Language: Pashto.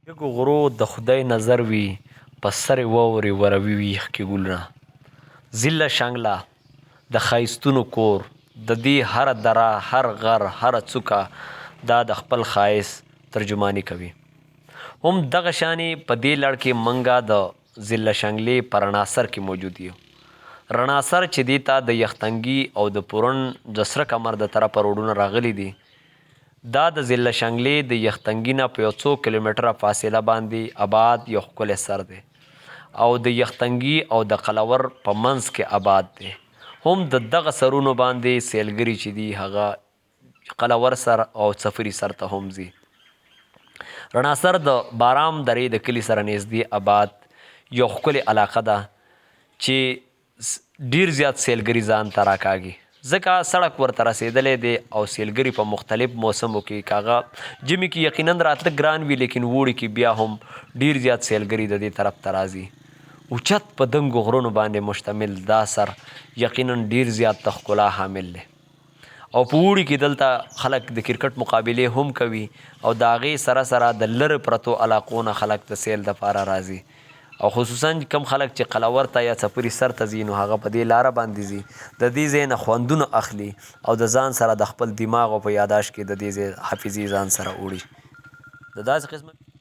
یږو غرو د خدای نظر وي په سر واورې وروي ویښ کې ګلونه زیله شنګله د ښایستونو کور د دې هره دره هر غر هره څوکه دا د خپل ښایست ترجماني کوي. هم دغه شانې په دې لړ کې منګه د زیله شنګلې په رڼا سر کې موجود یو. رڼا سر چې دې ته د یختنګي او د پورن د سره کمر د طرفه روډونه راغلي دي، دا د زله شنګلې د یختنګي نه په یو څو کیلومتره فاصله باندې آباد یو ښکلی سر دی او د یختنګي او د قلور په منځ کې آباد دی. هم د دغه سرونو باندې سیلګري چې دي هغه قلور سر او سفري سر ته هم ځي. رڼا سر د بارام درې د کلي سره نږدې آباد یو ښکلې علاقه ده چې ډیر زیات سیلګري ځان ته راکاږي، ځکه سړک ورته رسېدلی دی او سیلګري په مختلف موسمو کې کاغه ژمي کې یقینا راتله ګران وي، لیکن اوړي کې بیا هم ډیر زیات سیلګري د دې طرف ته راځي. اوچت په دنګو غرونو باندې مشتمل دا سر یقینا ډیر زیات د ښکلا حامل دی او په اوړي کې دلته خلک د کرکټ مقابلې هم کوي او د هغې سره سره د لرې پرتو علاقو نه خلک د سیل دپاره راځي او خصوصا کم خلک چې قلور ته یا څپري سر ته ځي نو هغه په دې لاره باندې ځي، د دې ځای نه خوندونه اخلي او د ځان سره د خپل دماغ او په یاداشت کې د دې ځای حافظې ځان سره وړي. د داسې قسمه